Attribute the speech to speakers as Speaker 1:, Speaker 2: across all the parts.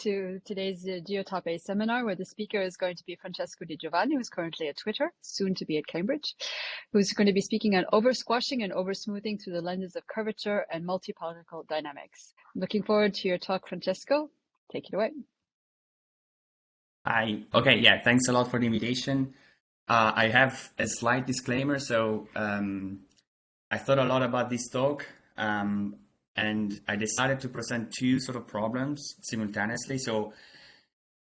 Speaker 1: to today's GEOTOP-A seminar, where the speaker is going to be Francesco Di Giovanni, who's currently at Twitter, soon to be at Cambridge, who's going to be speaking on over-squashing and over-smoothing through the lenses of curvature and multi-particle dynamics. I'm looking forward to your talk, Francesco. Take it away.
Speaker 2: Thanks a lot for the invitation. I have a slight disclaimer. So I thought a lot about this talk. And I decided to present two sort of problems simultaneously. So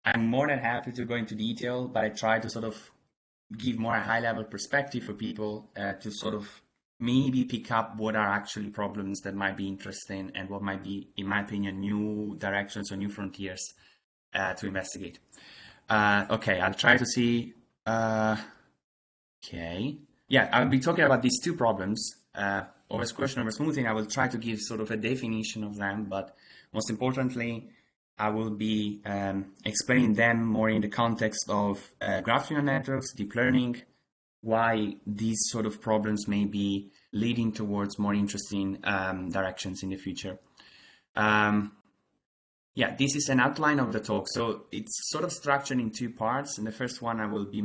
Speaker 2: I'm more than happy to go into detail, but I try to sort of give more a high-level perspective for people to sort of maybe pick up what are actually problems that might be interesting and what might be, in my opinion, new directions or new frontiers to investigate. I'll try to see. I'll be talking about these two problems. Over-squashing, over-smoothing. I will try to give sort of a definition of them, but most importantly, I will be explaining them more in the context of graphical networks, deep learning, why these sort of problems may be leading towards more interesting directions in the future. This is an outline of the talk. So it's sort of structured in two parts. In the first one, I will be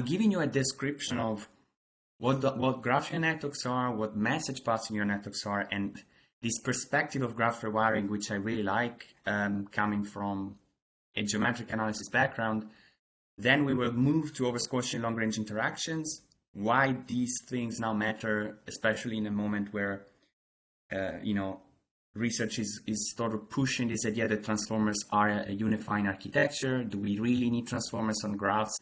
Speaker 2: giving you a description of what graphical networks are, what message passing neural networks are, and this perspective of graph rewiring, which I really like, coming from a geometric analysis background. Then we will move to over-squashing long-range interactions, why these things now matter, especially in a moment where, research is sort of pushing this idea that transformers are a unifying architecture. Do we really need transformers on graphs?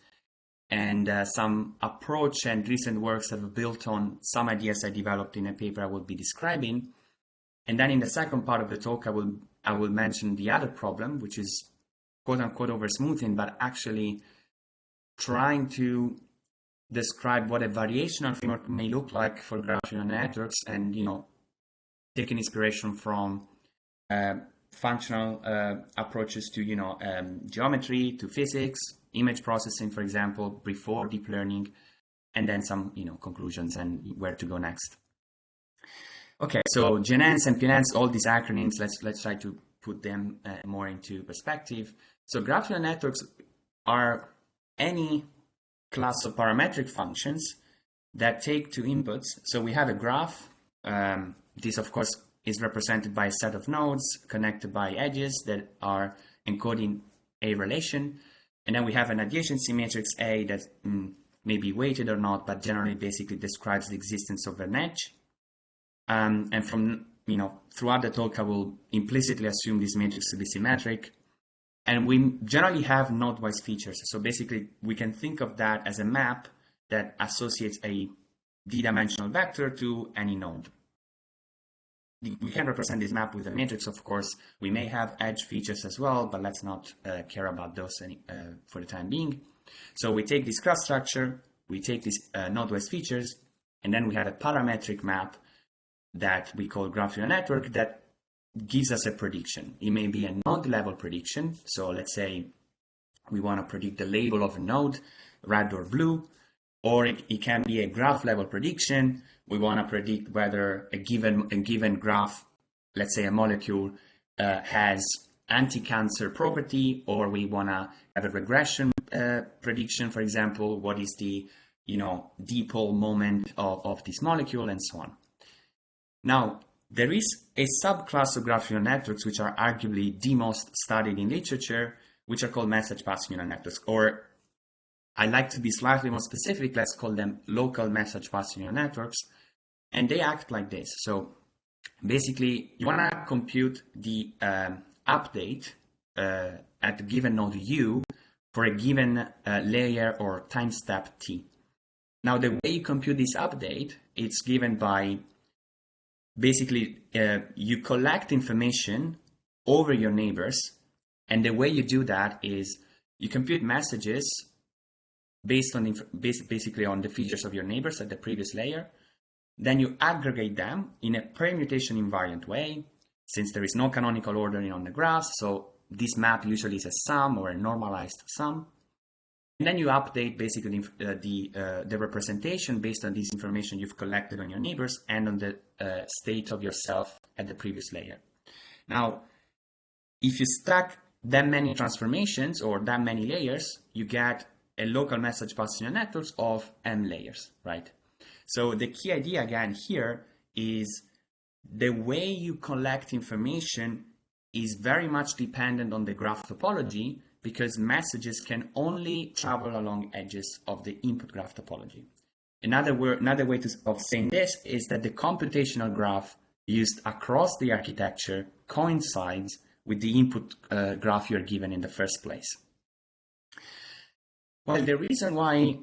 Speaker 2: And some approach and recent works have built on some ideas I developed in a paper I will be describing. And then in the second part of the talk, I will mention the other problem, which is quote-unquote over-smoothing, but actually trying to describe what a variational framework may look like for graphical networks, and taking inspiration from functional approaches to geometry, to physics, image processing, for example, before deep learning, and then some conclusions and where to go next. Okay, so GNNs and PNNs, all these acronyms, let's try to put them more into perspective. So graphical networks are any class of parametric functions that take two inputs. So we have a graph. This, of course, is represented by a set of nodes connected by edges that are encoding a relation. And then we have an adjacency matrix A that may be weighted or not, but generally basically describes the existence of an edge. And from, throughout the talk, I will implicitly assume this matrix to be symmetric. And we generally have node-wise features. So basically, we can think of that as a map that associates a d-dimensional vector to any node. We can represent this map with a matrix, of course. We may have edge features as well, but let's not care about those for the time being. So we take this graph structure, we take these node-wise features, and then we have a parametric map that we call graphical network that gives us a prediction. It may be a node-level prediction. So let's say we want to predict the label of a node, red or blue, or it can be a graph-level prediction. We want to predict whether a given graph, let's say a molecule, has anti-cancer property, or we want to have a regression prediction, for example, what is the dipole moment of this molecule, and so on. Now, there is a subclass of graphical networks which are arguably the most studied in literature, which are called message passing neural networks, or I like to be slightly more specific, let's call them local message passing neural networks. And they act like this. So basically, you want to compute the update at a given node U for a given layer or time step T. Now, the way you compute this update, it's given by basically you collect information over your neighbors. And the way you do that is you compute messages based on basically on the features of your neighbors at the previous layer. Then you aggregate them in a permutation invariant way, since there is no canonical ordering on the graph. So this map usually is a sum or a normalized sum. And then you update basically the representation based on this information you've collected on your neighbors and on the state of yourself at the previous layer. Now, if you stack that many transformations or that many layers, you get a local message passing networks of m layers, right? So the key idea again here is the way you collect information is very much dependent on the graph topology, because messages can only travel along edges of the input graph topology. Another way of saying this is that the computational graph used across the architecture coincides with the input graph you're given in the first place. Well, the reason why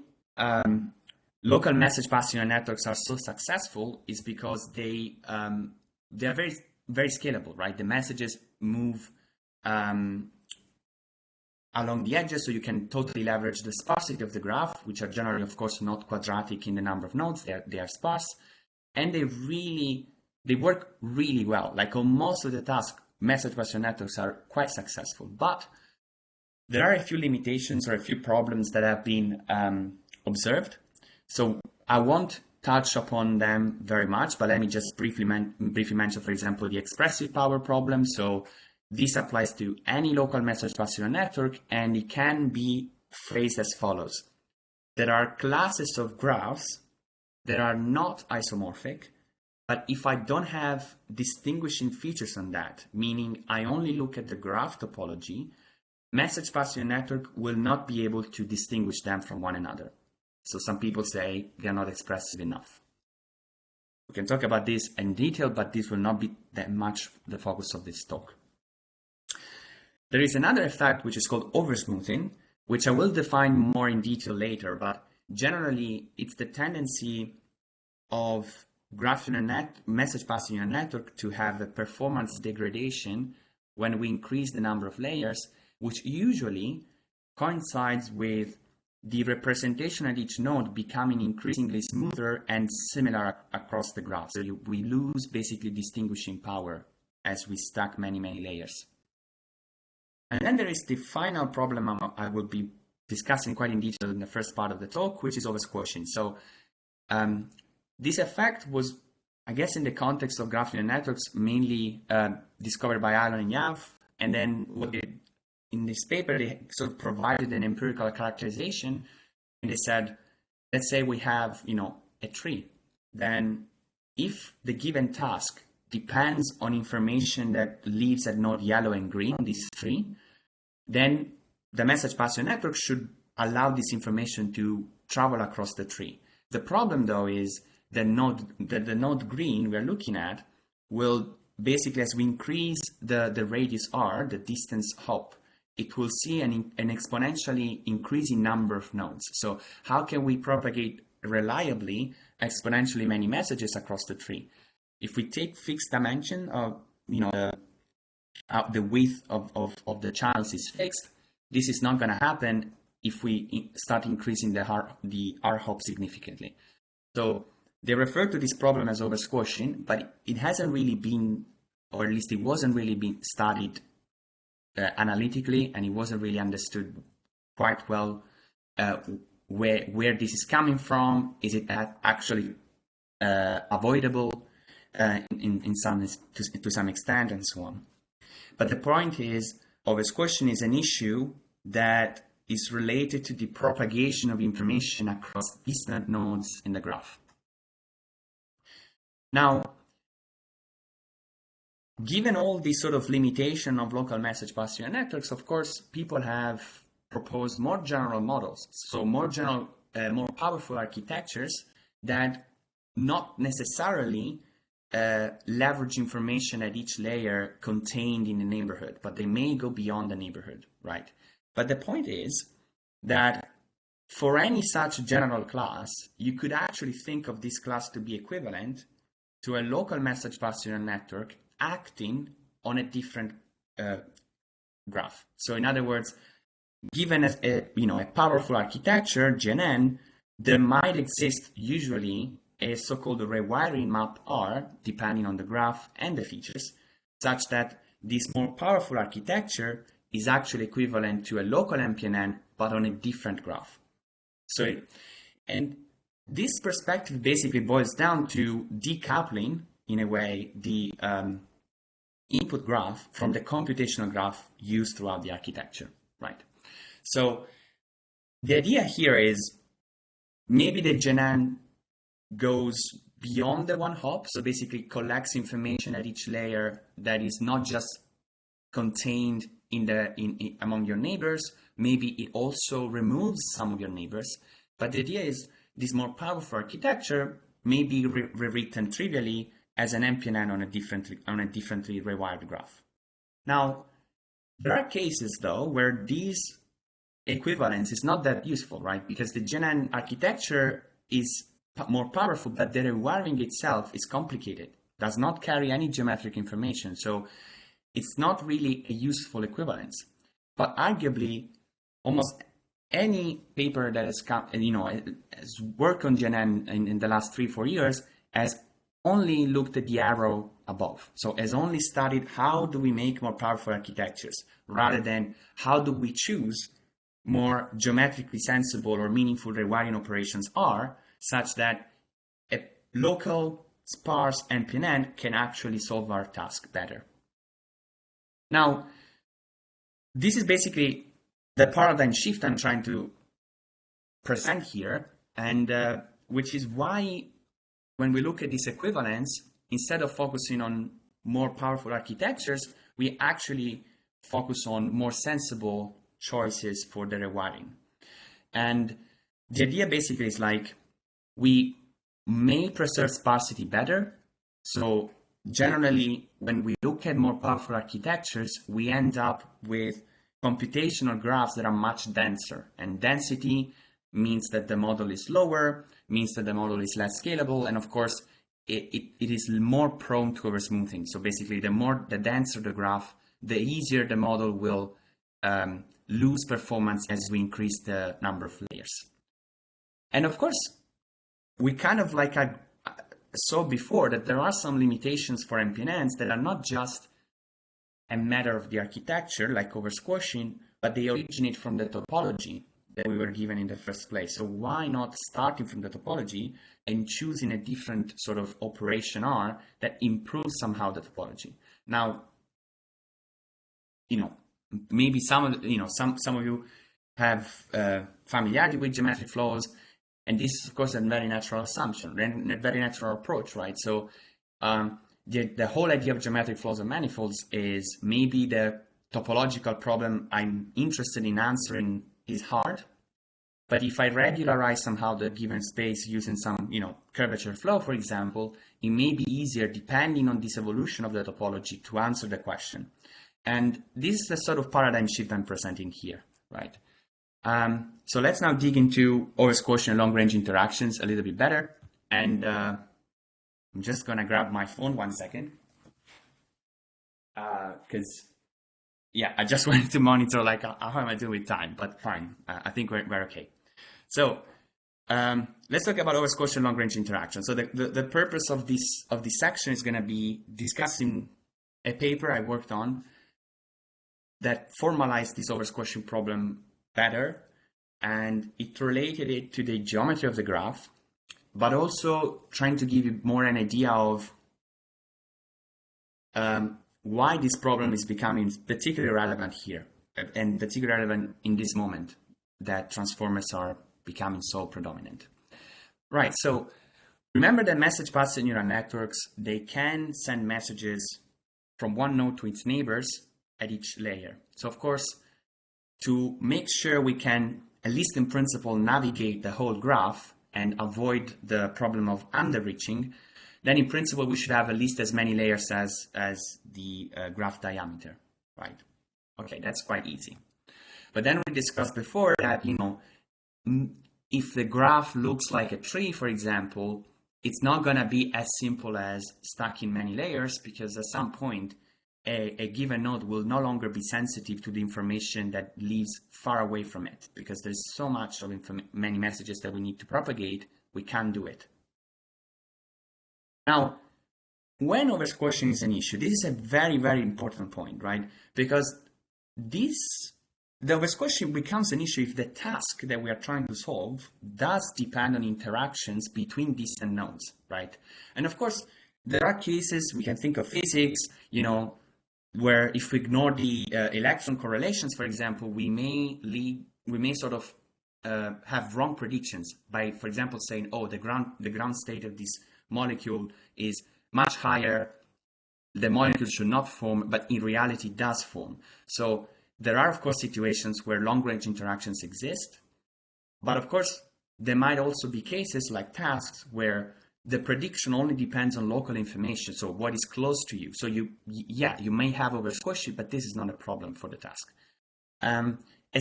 Speaker 2: local message passing networks are so successful is because they are very, very scalable, right? The messages move along the edges, so you can totally leverage the sparsity of the graph, which are generally, of course, not quadratic in the number of nodes. They are sparse, and they work really well. Like on most of the tasks, message passing networks are quite successful, but there are a few limitations or a few problems that have been observed. So I won't touch upon them very much, but let me just briefly mention, for example, the expressive power problem. So this applies to any local message passing network, and it can be phrased as follows. There are classes of graphs that are not isomorphic, but if I don't have distinguishing features on that, meaning I only look at the graph topology, message passing network will not be able to distinguish them from one another. So some people say they're not expressive enough. We can talk about this in detail, but this will not be that much the focus of this talk. There is another effect which is called oversmoothing, which I will define more in detail later, but generally it's the tendency of graphical message passing network to have a performance degradation when we increase the number of layers, which usually coincides with the representation at each node becoming increasingly smoother and similar across the graph. So we lose basically distinguishing power as we stack many, many layers. And then there is the final problem I will be discussing quite in detail in the first part of the talk, which is oversquashing. So this effect was, I guess, in the context of graphical networks, mainly discovered by Alon and Yav. And then in this paper, they sort of provided an empirical characterization, and they said, let's say we have, a tree. Then if the given task depends on information that lives at node yellow and green, this tree, then the message passing network should allow this information to travel across the tree. The problem, though, is the node green we're looking at will basically, as we increase the radius r, the distance hop, it will see an exponentially increasing number of nodes. So how can we propagate reliably exponentially many messages across the tree? If we take fixed dimension of, the width of the channels is fixed, this is not going to happen if we start increasing the R hop significantly. So they refer to this problem as oversquashing, but it hasn't really been, or at least it wasn't really being studied analytically, and it wasn't really understood quite well where this is coming from. Is it actually avoidable to some extent, and so on. But the point is, oversquashing is an issue that is related to the propagation of information across distant nodes in the graph. Now, given all these sort of limitation of local message passing networks, of course, people have proposed more general models, so more general, more powerful architectures that not necessarily leverage information at each layer contained in the neighborhood, but they may go beyond the neighborhood, right? But the point is that for any such general class, you could actually think of this class to be equivalent to a local message passing network acting on a different graph. So in other words, given a powerful architecture, GNN, there might exist usually a so-called rewiring map R, depending on the graph and the features, such that this more powerful architecture is actually equivalent to a local MPNN, but on a different graph. So, and this perspective basically boils down to decoupling, in a way, the input graph from the computational graph used throughout the architecture, right? So the idea here is maybe the GNN goes beyond the one hop, so basically collects information at each layer that is not just contained among your neighbors. Maybe it also removes some of your neighbors. But the idea is this more powerful architecture may be rewritten trivially as an MPNN on a differently rewired graph. Now, there are cases though where these equivalence is not that useful, right? Because the GNN architecture is more powerful, but the rewiring itself is complicated, does not carry any geometric information. So it's not really a useful equivalence. But arguably, almost any paper that has has worked on GNN in the last 3-4 years has only looked at the arrow above. So has only studied how do we make more powerful architectures rather than how do we choose more geometrically sensible or meaningful rewiring operations are such that a local sparse MPNN can actually solve our task better. Now, this is basically the paradigm shift I'm trying to present here, and which is why when we look at this equivalence, instead of focusing on more powerful architectures, we actually focus on more sensible choices for the rewiring. And the idea basically is like, we may preserve sparsity better. So generally, when we look at more powerful architectures, we end up with computational graphs that are much denser. And density means that the model is lower, means that the model is less scalable, and of course, it is more prone to oversmoothing. So basically, the denser the graph, the easier the model will lose performance as we increase the number of layers. And of course, we kind of like I saw before that there are some limitations for MPNNs that are not just a matter of the architecture, like oversquashing, but they originate from the topology that we were given in the first place. So why not starting from the topology and choosing a different sort of operation R that improves somehow the topology? Now, maybe some of you have familiarity with geometric flows, and this is of course a very natural assumption, a very natural approach, right? So the whole idea of geometric flows and manifolds is maybe the topological problem I'm interested in answering is hard, but if I regularize somehow the given space using some curvature flow, for example, it may be easier depending on this evolution of the topology to answer the question. And this is the sort of paradigm shift I'm presenting here, right? So let's now dig into oversquashing and long-range interactions a little bit better. And I'm just gonna grab my phone 1 second. Because, I just wanted to monitor like how am I doing with time, but fine, I think we're okay. So let's talk about oversquashing and long-range interaction. So the purpose of this section is gonna be discussing a paper I worked on that formalized this oversquashing problem better, and it related it to the geometry of the graph, but also trying to give you more an idea of why this problem is becoming particularly relevant here, and particularly relevant in this moment that transformers are becoming so predominant. Right, so remember that message passing neural networks, they can send messages from one node to its neighbors at each layer. So of course, to make sure we can, at least in principle, navigate the whole graph and avoid the problem of underreaching, then in principle, we should have at least as many layers as the graph diameter, right? Okay, that's quite easy. But then we discussed before that, if the graph looks like a tree, for example, it's not gonna be as simple as stacking many layers, because at some point, a given node will no longer be sensitive to the information that lives far away from it, because there's so much of many messages that we need to propagate, we can't do it. Now, when oversquashing is an issue, this is a very, very important point, right? Because the oversquashing becomes an issue if the task that we are trying to solve does depend on interactions between distant nodes, right? And of course, there are cases, we can think of physics, where if we ignore the electron correlations, for example, we may sort of have wrong predictions by, for example, saying, oh, the ground state of this molecule is much higher, the molecule should not form, but in reality does form. So there are, of course, situations where long-range interactions exist, but of course, there might also be cases like tasks where the prediction only depends on local information, so what is close to you. So you may have oversquished, but this is not a problem for the task. A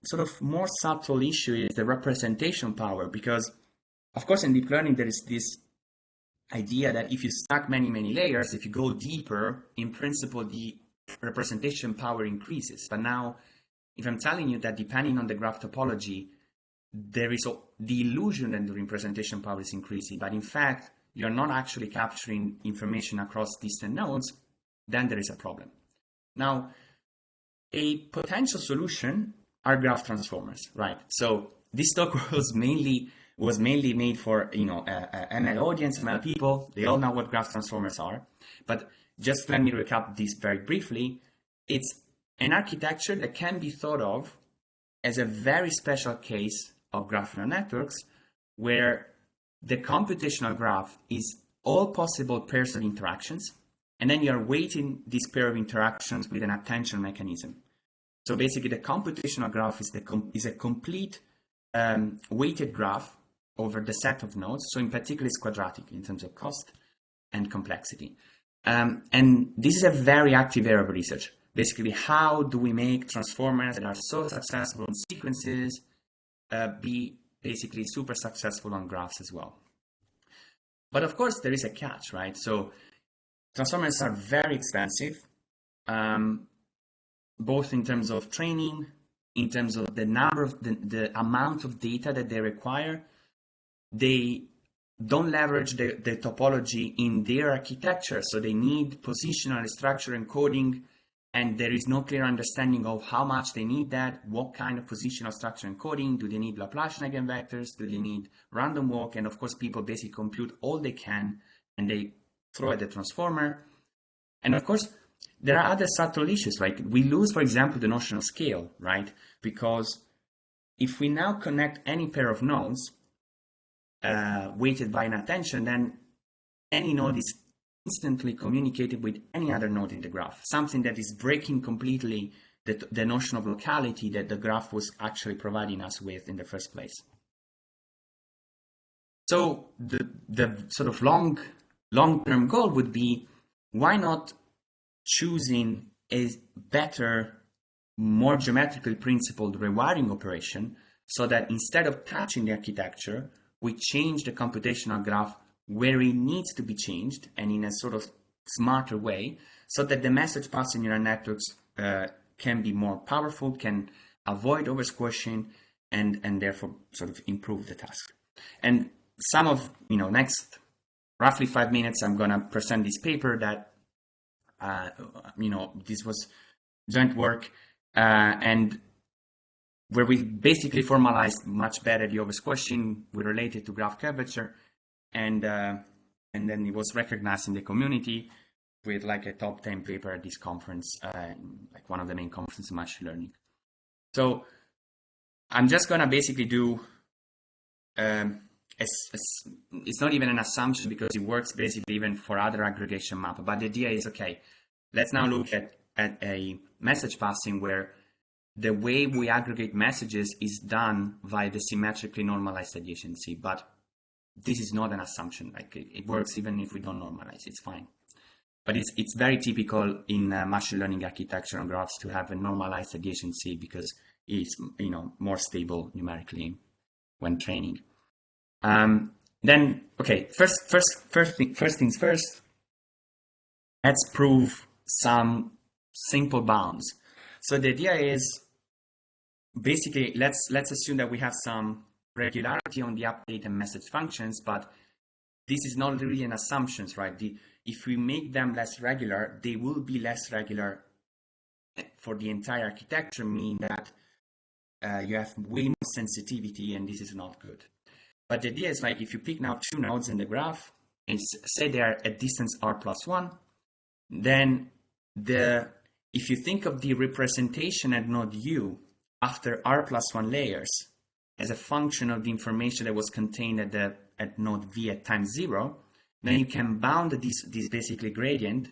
Speaker 2: sort of more subtle issue is the representation power, because of course in deep learning there is this idea that if you stack many layers, if you go deeper, in principle the representation power increases. But now if I'm telling you that depending on the graph topology, there is the illusion that the representation power is increasing, but in fact you're not actually capturing information across distant nodes, then there is a problem. Now, a potential solution are graph transformers, right? So this talk was mainly made for ML audience, ML people. They all know what graph transformers are, but just let me recap this very briefly. It's an architecture that can be thought of as a very special case of graphical networks, where the computational graph is all possible pairs of interactions, and then you're weighting this pair of interactions with an attention mechanism. So basically, the computational graph is a complete weighted graph over the set of nodes. So in particular, it's quadratic in terms of cost and complexity. And this is a very active area of research. Basically, how do we make transformers that are so successful in sequences be basically super successful on graphs as well? But of course, there is a catch, right? So transformers are very expensive, both in terms of training, in terms of the number of the amount of data that they require. They don't leverage the topology in their architecture, so they need positional structure encoding, and there is no clear understanding of how much they need that, what kind of positional structure encoding. Do they need Laplacian eigenvectors? Do they need random walk? And of course, people basically compute all they can and they throw at the transformer. And of course, there are other subtle issues, like we lose, for example, the notion of scale, right? Because if we now connect any pair of nodes weighted by an attention, then any node is instantly communicated with any other node in the graph, something that is breaking completely the notion of locality that the graph was actually providing us with in the first place. So the sort of long-term goal would be, why not choosing a better, more geometrically principled rewiring operation, so that instead of touching the architecture, we change the computational graph where it needs to be changed and in a sort of smarter way, so that the message passing neural networks can be more powerful, can avoid oversquishing, and therefore sort of improve the task. And some of, next roughly 5 minutes, I'm going to present this paper that, this was joint work, and where we basically formalized much better the oversquishing related to graph curvature. And then it was recognized in the community with like a top 10 paper at this conference, like one of the main conferences in machine learning. So I'm just gonna basically do, it's not even an assumption because it works basically even for other aggregation map. But the idea is, okay, let's now look at a message passing where the way we aggregate messages is done via the symmetrically normalized adjacency. But this is not an assumption. Like it works even if we don't normalize, it's fine. But it's very typical in machine learning architecture and graphs to have a normalized adjacency because it's more stable numerically when training. Then okay, first things first. Let's prove some simple bounds. So the idea is basically let's assume that we have some regularity on the update and message functions, but this is not really an assumption, right? If we make them less regular, they will be less regular for the entire architecture, meaning that you have way more sensitivity, and this is not good. But the idea is like if you pick now 2 nodes in the graph and say they are at distance r+1, then if you think of the representation at node U after r+1 layers as a function of the information that was contained at node V at time 0, then you can bound this basically gradient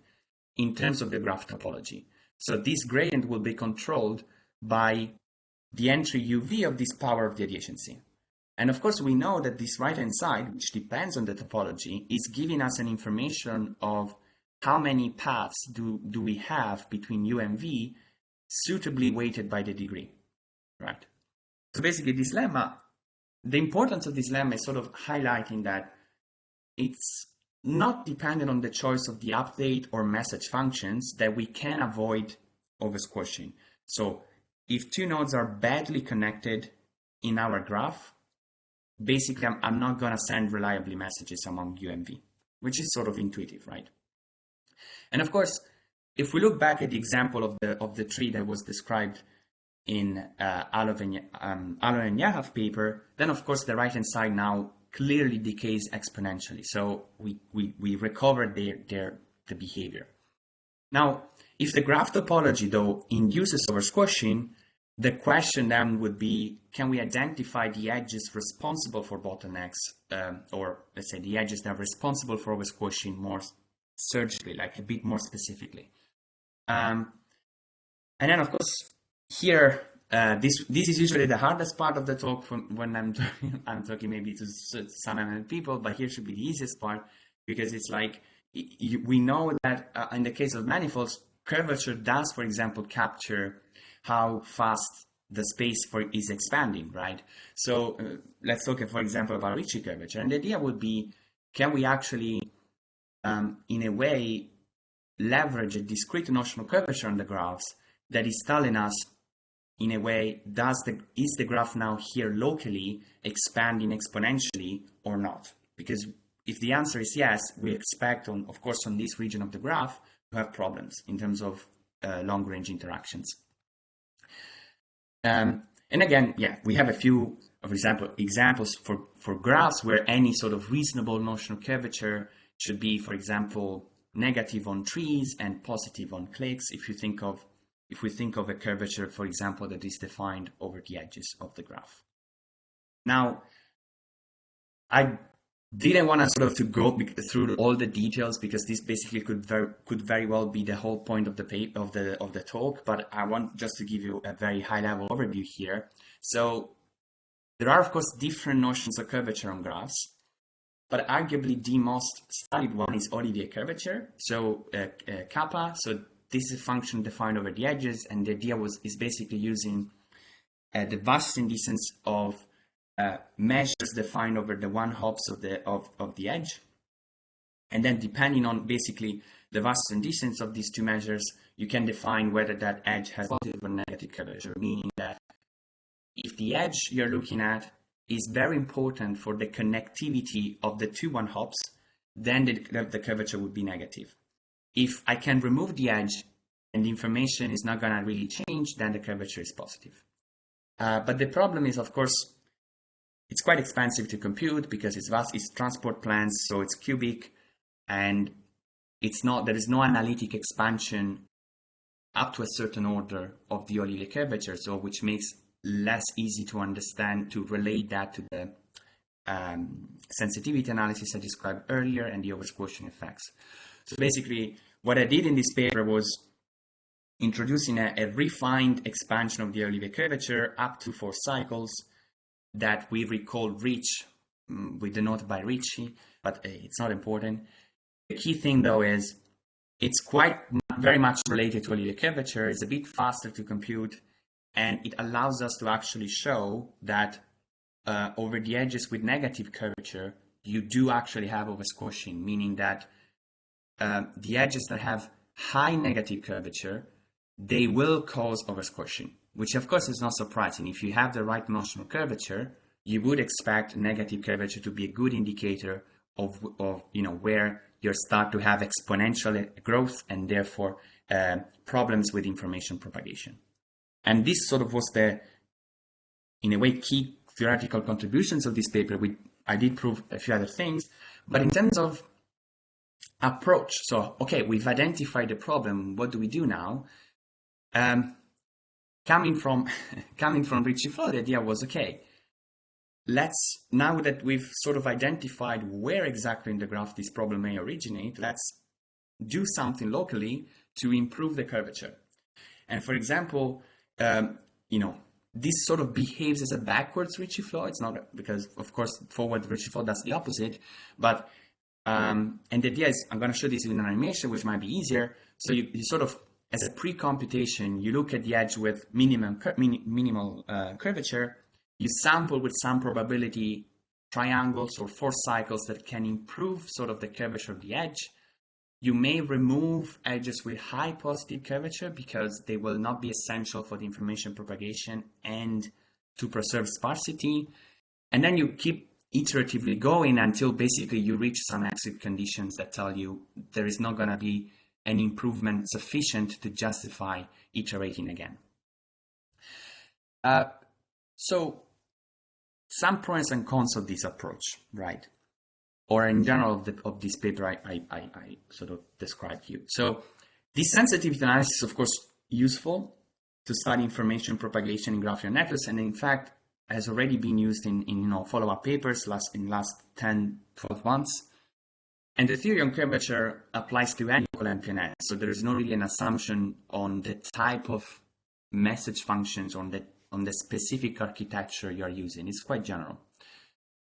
Speaker 2: in terms of the graph topology. So this gradient will be controlled by the entry UV of this power of the adjacency. And of course, we know that this right-hand side, which depends on the topology, is giving us an information of how many paths do we have between U and V suitably weighted by the degree, right? So basically this lemma, the importance of this lemma is sort of highlighting that it's not dependent on the choice of the update or message functions that we can avoid oversquashing. So if two nodes are badly connected in our graph, basically I'm not going to send reliably messages among U and V, which is sort of intuitive, right? And of course, if we look back at the example of the tree that was described in Alon and Yahav paper, then of course the right-hand side now clearly decays exponentially. So we recovered the behavior. Now, if the graph topology though induces oversquashing, the question then would be, can we identify the edges responsible for bottlenecks, or let's say the edges that are responsible for oversquashing more surgically, like a bit more specifically. And then of course here, this is usually the hardest part of the talk when I'm talking maybe to some ML people, but here should be the easiest part, because it's like, we know that in the case of manifolds, curvature does, for example, capture how fast the space is expanding, right? So let's talk, for example, about Ricci curvature. And the idea would be, can we actually, in a way, leverage a discrete notional curvature on the graphs that is telling us, in a way, is the graph now here locally expanding exponentially or not? Because if the answer is yes, we expect, of course, on this region of the graph to have problems in terms of long-range interactions. And again, yeah, we have a few, for example, examples for graphs where any sort of reasonable notional curvature should be, for example, negative on trees and positive on cliques. If we think of a curvature, for example, that is defined over the edges of the graph. Now, I didn't want to sort of to go through all the details, because this basically could very well be the whole point of the talk. But I want just to give you a very high level overview here. So there are of course different notions of curvature on graphs, but arguably the most studied one is Olivier curvature. So kappa. So this is a function defined over the edges, and the idea is basically using the Waschstein distance of measures defined over the 1 hops of the edge, and then depending on basically the Waschstein distance of these two measures, you can define whether that edge has positive or negative curvature. Meaning that if the edge you're looking at is very important for the connectivity of the two 1 hops, then the curvature would be negative. If I can remove the edge and the information is not going to really change, then the curvature is positive. But the problem is, of course, it's quite expensive to compute because it's transport plans, so it's cubic, and there is no analytic expansion up to a certain order of the Olivier curvature, so which makes less easy to understand, to relate that to the sensitivity analysis I described earlier and the oversquashing effects. So basically, what I did in this paper was introducing a refined expansion of the Olivier curvature up to 4 cycles that we recall Rich, we denote by Ricci, but it's not important. The key thing though is it's very much related to Olivier curvature. It's a bit faster to compute, and it allows us to actually show that over the edges with negative curvature, you do actually have oversquashing, meaning that the edges that have high negative curvature, they will cause oversquashing, which of course is not surprising. If you have the right notional curvature, you would expect negative curvature to be a good indicator of where you start to have exponential growth and therefore problems with information propagation. And this sort of was in a way, key theoretical contributions of this paper. I did prove a few other things, but in terms of approach. So, okay, we've identified the problem. What do we do now? Coming from Richie Flow, the idea was, okay, let's, now that we've sort of identified where exactly in the graph this problem may originate, let's do something locally to improve the curvature. And for example, this sort of behaves as a backwards Ricci flow. It's not, because of course forward Ricci flow does the opposite, but and the idea is, I'm going to show this in an animation, which might be easier. So you sort of, as a pre-computation, you look at the edge with minimal curvature. You sample with some probability triangles or force cycles that can improve sort of the curvature of the edge. You may remove edges with high positive curvature because they will not be essential for the information propagation and to preserve sparsity. And then you keep iteratively going until basically you reach some exit conditions that tell you there is not going to be an improvement sufficient to justify iterating again. So some pros and cons of this approach, right? Or in general of this paper I sort of described you. So this sensitivity analysis is of course useful to study information propagation in graphical networks, and in fact has already been used in follow-up papers in last 10-12 months. And the theory on curvature applies to any local MPNet, so there is not really an assumption on the type of message functions on the specific architecture you're using. It's quite general.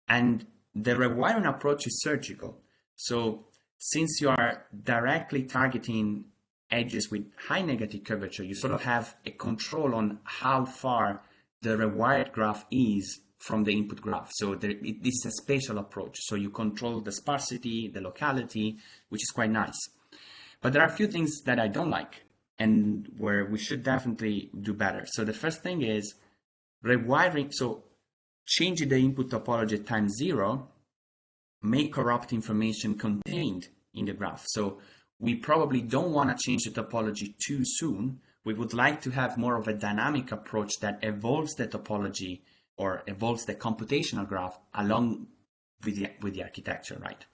Speaker 2: And the rewiring approach is surgical. So since you are directly targeting edges with high negative curvature, you sort of have a control on how far the rewired graph is from the input graph. So this is a spatial approach. So you control the sparsity, the locality, which is quite nice. But there are a few things that I don't like and where we should definitely do better. So the first thing is rewiring. So changing the input topology at time 0 may corrupt information contained in the graph. So we probably don't want to change the topology too soon. We would like to have more of a dynamic approach that evolves the topology or evolves the computational graph along with the architecture, right?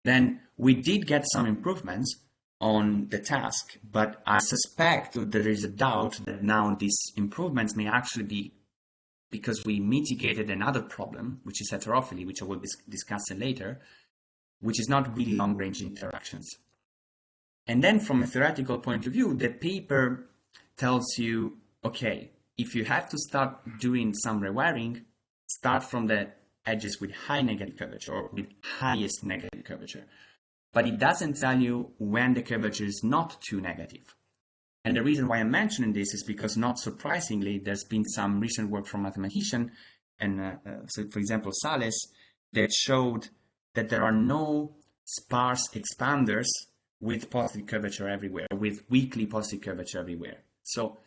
Speaker 2: Then we did get some improvements on the task, but I suspect that there is a doubt that now these improvements may actually be because we mitigated another problem, which is heterophily, which I will discuss later, which is not really long-range interactions. And then from a theoretical point of view, the paper tells you, okay, if you have to start doing some rewiring, start from the edges with high negative curvature or with highest negative curvature. But it doesn't tell you when the curvature is not too negative. And the reason why I'm mentioning this is because, not surprisingly, there's been some recent work from mathematicians, and so for example, Sales, that showed that there are no sparse expanders with positive curvature everywhere, with weakly positive curvature everywhere. So,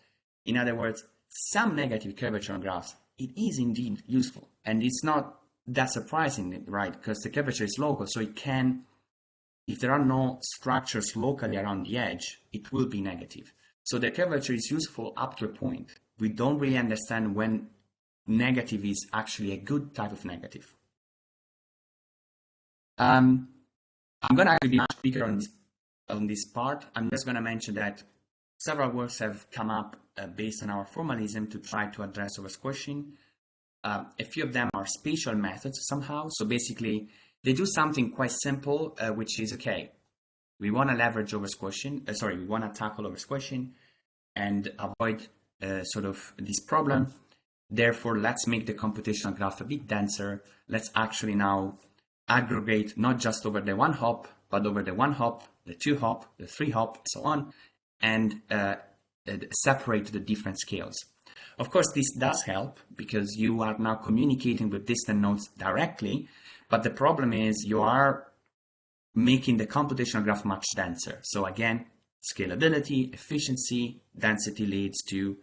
Speaker 2: in other words, some negative curvature on graphs, it is indeed useful. And it's not that surprising, right? Because the curvature is local, so it can, if there are no structures locally around the edge, it will be negative. So the curvature is useful up to a point. We don't really understand when negative is actually a good type of negative. I'm going to actually be much bigger on this part. I'm just going to mention that several works have come up based on our formalism to try to address oversquashing. A few of them are spatial methods somehow. So basically, they do something quite simple, which is, okay, we want to leverage oversquashing. We want to tackle oversquashing and avoid sort of this problem. Therefore, let's make the computational graph a bit denser. Let's actually now aggregate not just over the one hop, but over the one hop, the two hop, the three hop, and so on, and separate the different scales. Of course, this does help because you are now communicating with distant nodes directly, but the problem is you are making the computational graph much denser. So again, scalability, efficiency, density leads to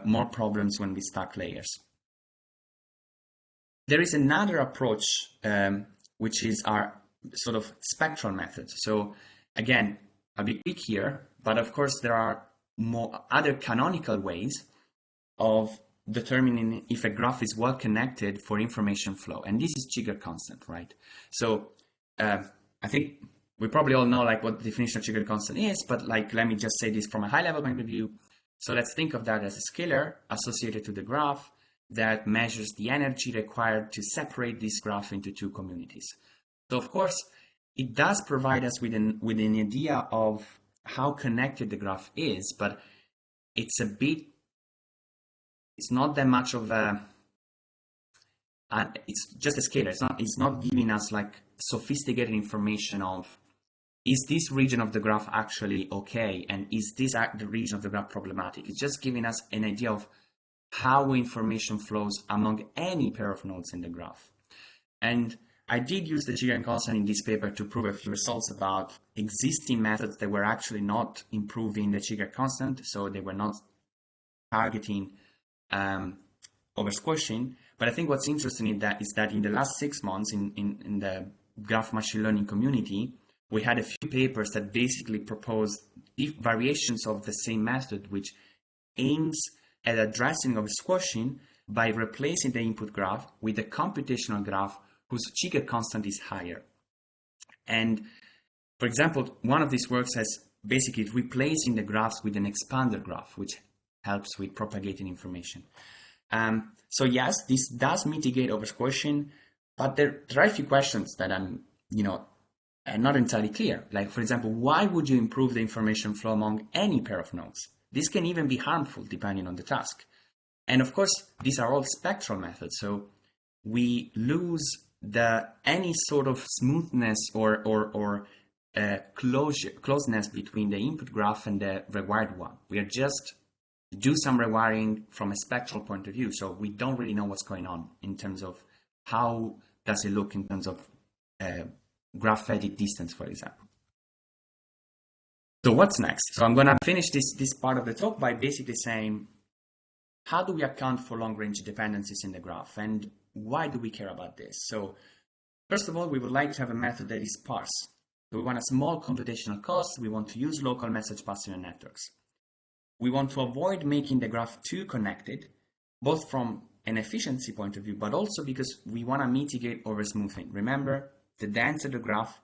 Speaker 2: more problems when we stack layers. There is another approach, which is our sort of spectral methods. So again, I'll be quick here, but of course there are more other canonical ways of determining if a graph is well connected for information flow. And this is Chigger constant, right? So I think we probably all know like what the definition of Chicken constant is, but like let me just say this from a high level point of view. So let's think of that as a scalar associated to the graph that measures the energy required to separate this graph into two communities. So of course, it does provide us with an idea of how connected the graph is, but it's not that much of a, it's just a scalar. It's not giving us like sophisticated information of, is this region of the graph actually okay? And is this the region of the graph problematic? It's just giving us an idea of how information flows among any pair of nodes in the graph. And I did use the GCN constant in this paper to prove a few results about existing methods that were actually not improving the GCN constant, so they were not targeting over squashing. But I think what's interesting is that in the last 6 months in the graph machine learning community, we had a few papers that basically proposed variations of the same method, which aims at addressing over squashing by replacing the input graph with a computational graph whose Chiker constant is higher. And for example, one of these works has basically replacing the graphs with an expander graph, which helps with propagating information. So yes, this does mitigate over squashing, but there are a few questions that I'm not entirely clear. Like, for example, why would you improve the information flow among any pair of nodes? This can even be harmful depending on the task. And of course, these are all spectral methods. So we lose any sort of smoothness or closeness between the input graph and the rewired one. We are just do some rewiring from a spectral point of view. So we don't really know what's going on in terms of how does it look in terms of graph edit distance, for example. So what's next? So I'm going to finish this part of the talk by basically saying, how do we account for long-range dependencies in the graph? And why do we care about this? So first of all, we would like to have a method that is sparse. So we want a small computational cost. We want to use local message passing networks. We want to avoid making the graph too connected, both from an efficiency point of view, but also because we want to mitigate over smoothing. Remember, the denser the graph,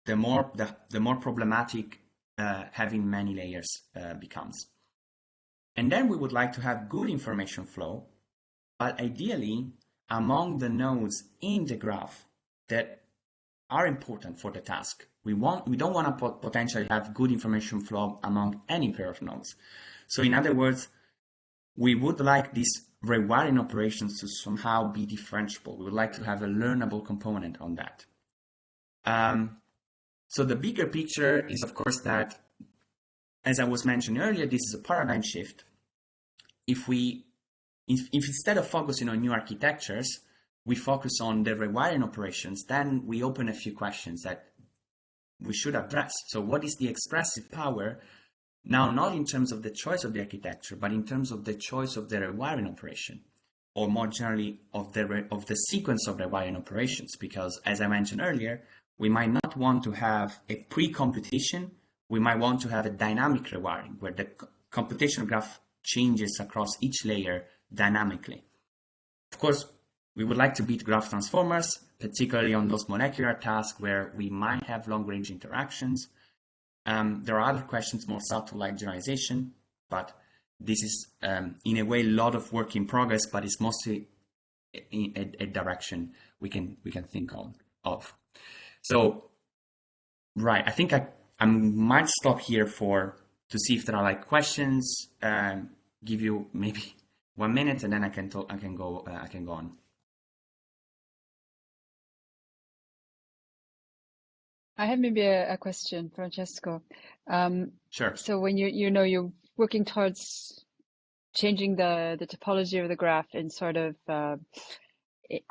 Speaker 2: the more problematic having many layers becomes. And then we would like to have good information flow, but ideally among the nodes in the graph that are important for the task. We don't want to potentially have good information flow among any pair of nodes. So in other words, we would like these rewiring operations to somehow be differentiable. We would like to have a learnable component on that. So the bigger picture is, of course, that, as I was mentioning earlier, this is a paradigm shift. If instead of focusing on new architectures, we focus on the rewiring operations, then we open a few questions that we should address. So what is the expressive power? Now, not in terms of the choice of the architecture, but in terms of the choice of the rewiring operation, or more generally of the sequence of rewiring operations. Because as I mentioned earlier, we might not want to have a pre-computation. We might want to have a dynamic rewiring where the computational graph changes across each layer dynamically. Of course, we would like to beat graph transformers, particularly on those molecular tasks where we might have long-range interactions. There are other questions more subtle like generalization, but this is in a way a lot of work in progress, but it's mostly a direction we can think of. So, right, I think I might stop here to see if there are like questions. Give you maybe 1 minute, and then I can go on.
Speaker 1: I have maybe a question, Francesco.
Speaker 2: Sure.
Speaker 1: So when you're working towards changing the topology of the graph in sort of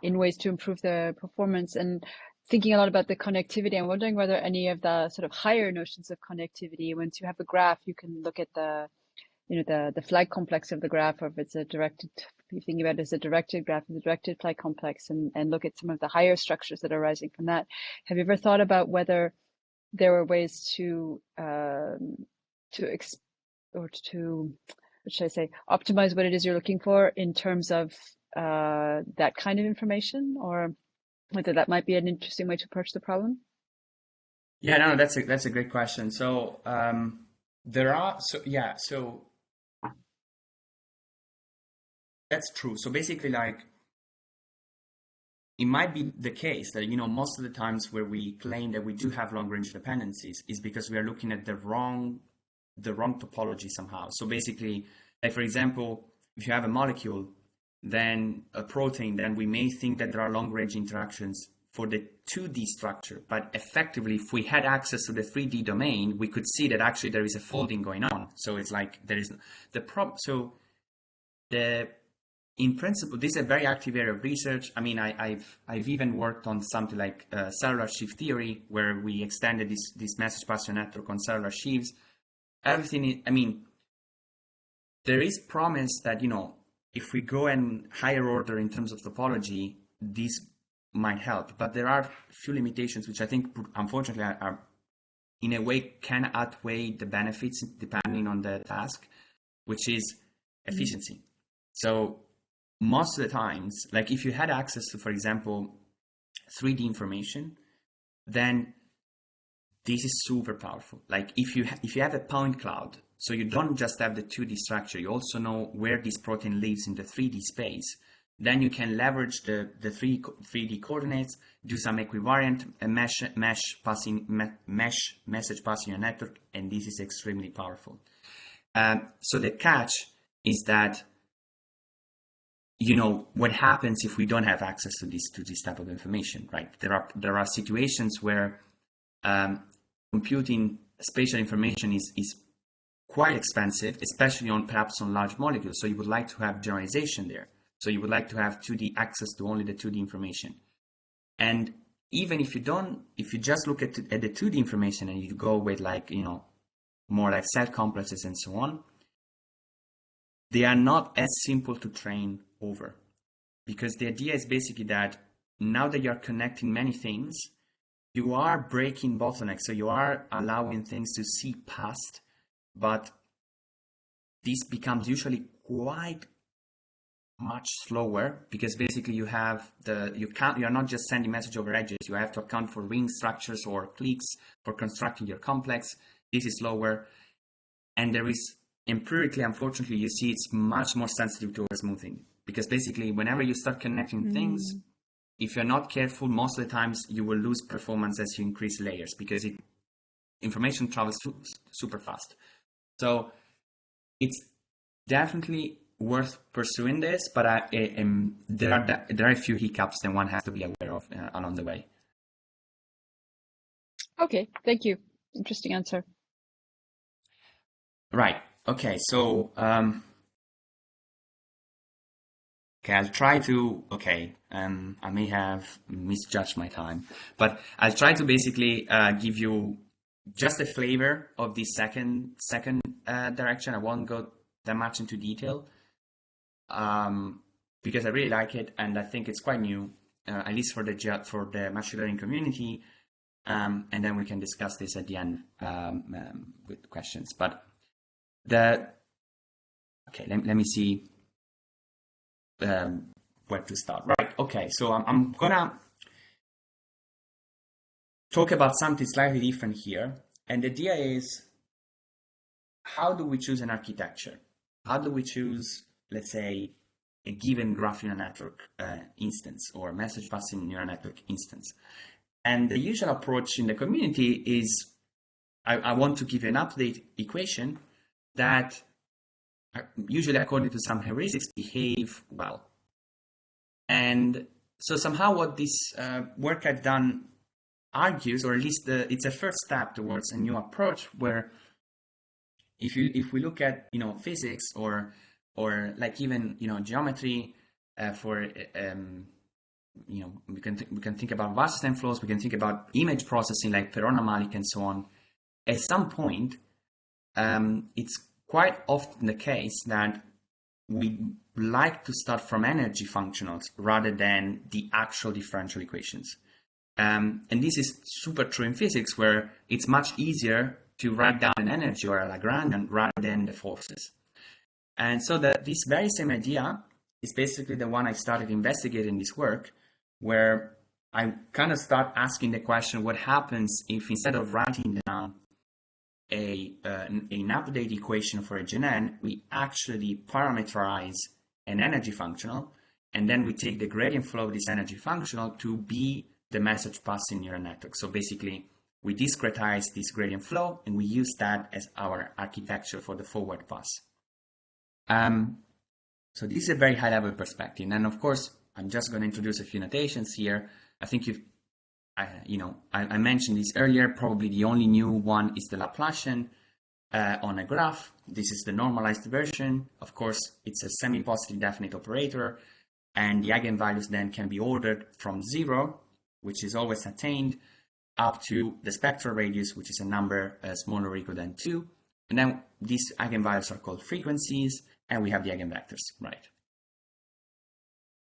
Speaker 1: in ways to improve the performance and thinking a lot about the connectivity, I'm wondering whether any of the sort of higher notions of connectivity, once you have a graph, you can look at the flag complex of the graph, or if it's a directed, you think about it as a directed graph, the directed flag complex, and look at some of the higher structures that are arising from that. Have you ever thought about whether there are ways to what should I say, optimize what it is you're looking for in terms of that kind of information, or whether that might be an interesting way to approach the problem?
Speaker 2: Yeah, no, that's a great question. So so that's true. So basically, like, it might be the case that, most of the times where we claim that we do have long range dependencies is because we are looking at the wrong topology somehow. So basically, like, for example, if you have a molecule, then a protein, then we may think that there are long range interactions for the 2D structure, but effectively, if we had access to the 3D domain, we could see that actually there is a folding going on. So it's like there is the problem. So in principle, this is a very active area of research. I mean, I've even worked on something like cellular sheaf theory, where we extended this message passing network on cellular sheaves. Everything, I mean, there is promise that, if we go in higher order in terms of topology, this might help. But there are a few limitations, which I think, unfortunately, are in a way can outweigh the benefits depending on the task, which is efficiency. So most of the times, like, if you had access to, for example, 3D information, then this is super powerful. Like, if you have a point cloud, so you don't just have the 2D structure, you also know where this protein lives in the 3D space, then you can leverage the 3D coordinates, do some equivariant message passing a network, and this is extremely powerful. So the catch is that, what happens if we don't have access to this type of information, right? There are situations where computing spatial information is quite expensive, especially perhaps on large molecules. So you would like to have generalization there. So you would like to have 2D access to only the 2D information. And even if you just look at the 2D information and you go with, like, more like cell complexes and so on, they are not as simple to train over, because the idea is basically that now that you're connecting many things, you are breaking bottlenecks. So you are allowing things to see past, but this becomes usually quite much slower, because basically you are not just sending message over edges. You have to account for ring structures or cliques for constructing your complex. This is slower, and there is empirically, unfortunately, you see it's much more sensitive towards smoothing, because basically whenever you start connecting things, if you're not careful, most of the times you will lose performance as you increase layers, because information travels super fast. So it's definitely worth pursuing this, but there are a few hiccups that one has to be aware of along the way.
Speaker 1: Okay, thank you. Interesting answer.
Speaker 2: Right. Okay. So I'll try to. I may have misjudged my time, but I'll try to basically give you just a flavor of the second direction. I won't go that much into detail, because I really like it, and I think it's quite new, at least for the machine learning community. And then we can discuss this at the end with questions. But let me see where to start. Right. Okay. So I'm gonna talk about something slightly different here, and the idea is, how do we choose an architecture? How do we choose, let's say, a given graph neural network instance or message passing neural network instance? And the usual approach in the community is, I want to give you an update equation that usually, according to some heuristics, behave well. And so somehow what this work I've done argues, or at least it's a first step towards a new approach, where if we look at physics or like even geometry for we can think about Wasserstein flows, we can think about image processing like Perron-Malik and so on. At some point, it's quite often the case that we like to start from energy functionals rather than the actual differential equations. And this is super true in physics, where it's much easier to write down an energy or a Lagrangian rather than the forces. And so this very same idea is basically the one I started investigating in this work, where I kind of start asking the question, what happens if instead of writing down an update equation for a GNN, we actually parameterize an energy functional, and then we take the gradient flow of this energy functional to be the message passing neural network. So basically, we discretize this gradient flow, and we use that as our architecture for the forward pass. So this is a very high-level perspective, and of course, I'm just going to introduce a few notations here. I think I mentioned this earlier. Probably the only new one is the Laplacian on a graph. This is the normalized version. Of course, it's a semi-positive definite operator, and the eigenvalues then can be ordered from 0, which is always attained, up to the spectral radius, which is a number smaller or equal than 2. And then these eigenvalues are called frequencies, and we have the eigenvectors, right?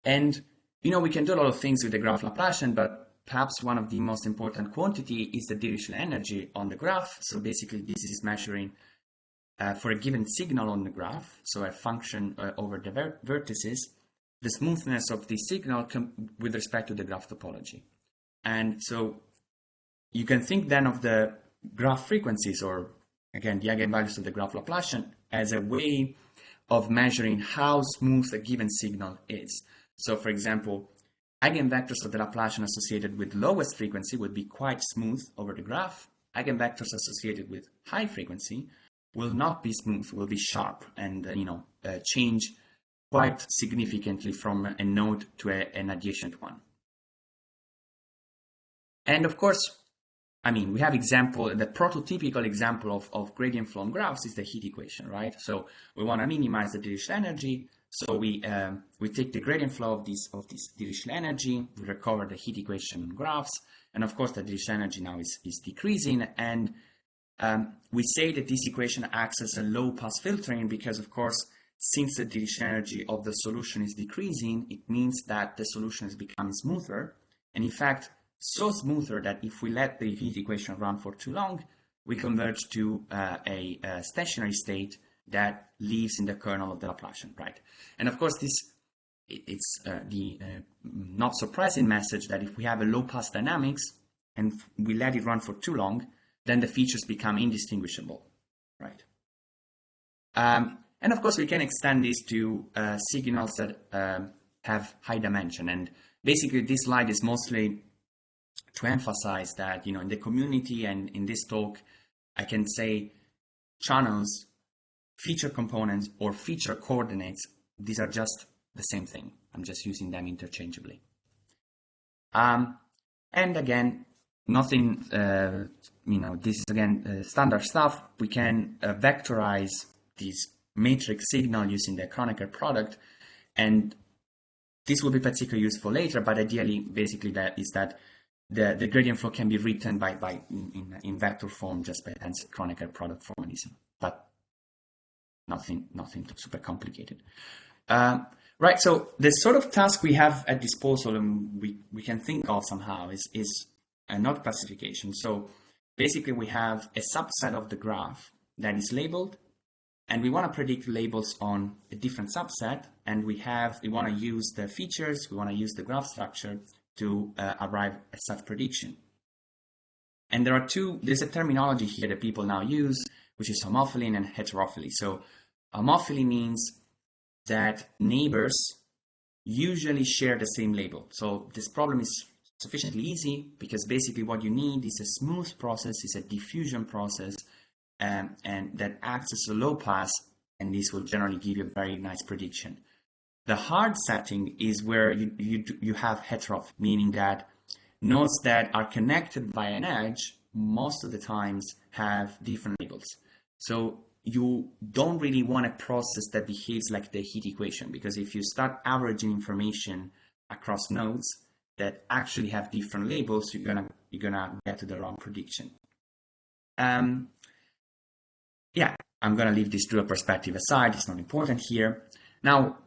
Speaker 2: And, we can do a lot of things with the graph Laplacian, but perhaps one of the most important quantity is the Dirichlet energy on the graph. So basically, this is measuring for a given signal on the graph, so a function over the vertices, the smoothness of the signal with respect to the graph topology. And so you can think then of the graph frequencies, or again, the eigenvalues of the graph Laplacian, as a way of measuring how smooth a given signal is. So for example, eigenvectors of the Laplacian associated with lowest frequency would be quite smooth over the graph. Eigenvectors associated with high frequency will not be smooth, will be sharp, and change quite significantly from a node to an adjacent one. And of course, we have the prototypical example of gradient flow on graphs is the heat equation, right? So we want to minimize the Dirichlet energy. So we take the gradient flow of this Dirichlet energy, we recover the heat equation on graphs, and of course the Dirichlet energy now is decreasing, and we say that this equation acts as a low pass filtering because, of course, since the Dirichlet energy of the solution is decreasing, it means that the solution is becoming smoother, and in fact, so smoother that if we let the heat equation run for too long, we converge to a stationary state that lives in the kernel of the Laplacian, right? And of course, it's the not surprising message that if we have a low pass dynamics and we let it run for too long, then the features become indistinguishable, right? And of course, we can extend this to signals that have high dimension. And basically, this slide is mostly to emphasize that, in the community and in this talk, I can say channels, feature components, or feature coordinates, these are just the same thing. I'm just using them interchangeably. And again, nothing, this is again standard stuff. We can vectorize this matrix signal using the Kronecker product, and this will be particularly useful later, but ideally, basically, that the gradient flow can be written in vector form just by hence Kronecker product formalism, but nothing super complicated. Right, so the sort of task we have at disposal and we can think of somehow is a node classification. So basically we have a subset of the graph that is labeled, and we want to predict labels on a different subset, and we want to use the features, we want to use the graph structure to arrive at such prediction. And there's a terminology here that people now use, which is homophily and heterophily. So homophily means that neighbors usually share the same label. So this problem is sufficiently easy because basically what you need is a smooth process, is a diffusion process, and that acts as a low pass, and this will generally give you a very nice prediction. The hard setting is where you have heteroph, meaning that nodes that are connected by an edge most of the times have different labels. So you don't really want a process that behaves like the heat equation, because if you start averaging information across nodes that actually have different labels, you're gonna get to the wrong prediction. Yeah, I'm gonna leave this dual perspective aside. It's not important here. Now,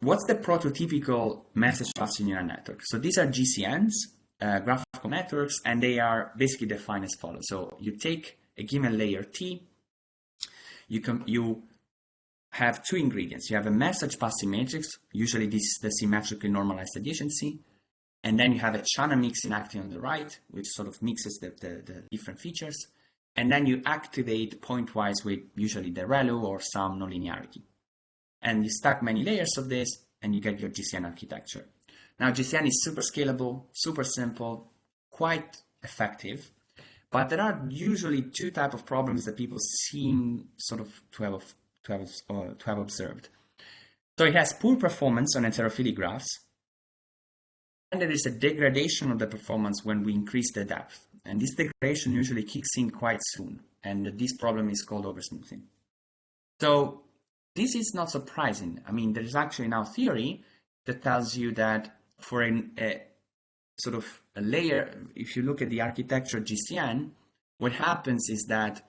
Speaker 2: what's the prototypical message passing neural network? So these are GCNs, graphical networks, and they are basically defined as follows. So you take a given layer T, you have two ingredients. You have a message passing matrix, usually this is the symmetrically normalized adjacency, And then you have a channel mixing acting on the right, which sort of mixes the different features. And then you activate pointwise with usually the ReLU or some nonlinearity. And you stack many layers of this, and you get your GCN architecture. Now, GCN is super scalable, super simple, quite effective, but there are usually two types of problems that people seem sort of to have observed. So it has poor performance on heterophilic graphs, and there is a degradation of the performance when we increase the depth. And this degradation usually kicks in quite soon, and this problem is called oversmoothing. So this is not surprising. I mean, there is actually now theory that tells you that for a sort of a layer, if you look at the architecture GCN, what happens is that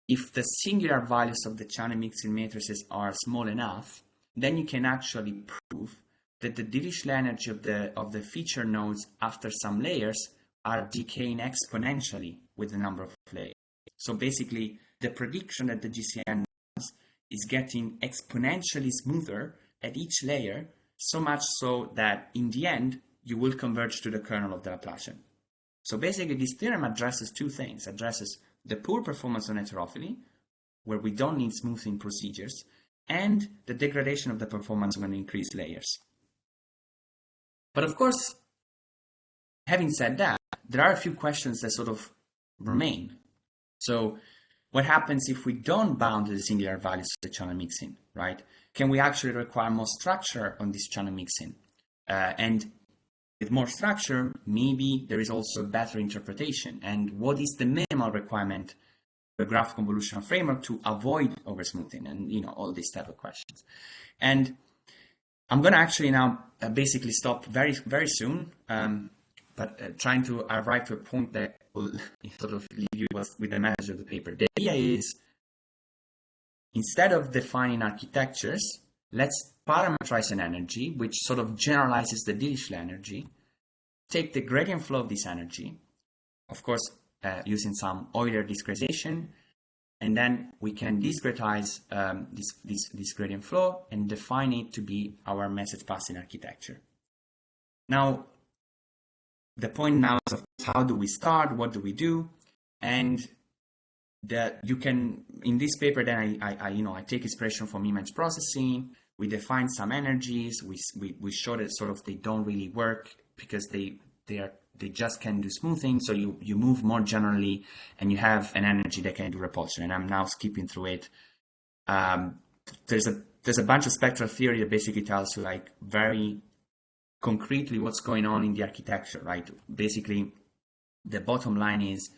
Speaker 2: if the singular values of the channel mixing matrices are small enough, then you can actually prove that the Dirichlet energy of the feature nodes after some layers are decaying exponentially with the number of layers. So basically, the prediction that the GCN does is getting exponentially smoother at each layer, so much so that in the end, you will converge to the kernel of the Laplacian. So basically, this theorem addresses two things. Addresses the poor performance on heterophily, where we don't need smoothing procedures, and the degradation of the performance when we increase layers. But of course, having said that, there are a few questions that sort of remain. So what happens if we don't bound the singular values of the channel mixing, right? Can we actually require more structure on this channel mixing? And with more structure, maybe there is also a better interpretation. And what is the minimal requirement for a graphical convolutional framework to avoid oversmoothing, and all these type of questions. And I'm going to actually now basically stop very, very soon, but trying to arrive to a point that will sort of leave you with the message of the paper. The idea is, instead of defining architectures, let's parameterize an energy, which sort of generalizes the Dirichlet energy, take the gradient flow of this energy, of course, using some Euler discretization, and then we can discretize this gradient flow and define it to be our message passing architecture. Now, the point now is, of course, how do we start? What do we do? And that you can, in this paper, then I take inspiration from image processing. We define some energies. We show that sort of they don't really work because they just can do smoothing. So you move more generally, and you have an energy that can do repulsion. And I'm now skipping through it. There's a bunch of spectral theory that basically tells you like very concretely what's going on in the architecture, right? Basically, the bottom line is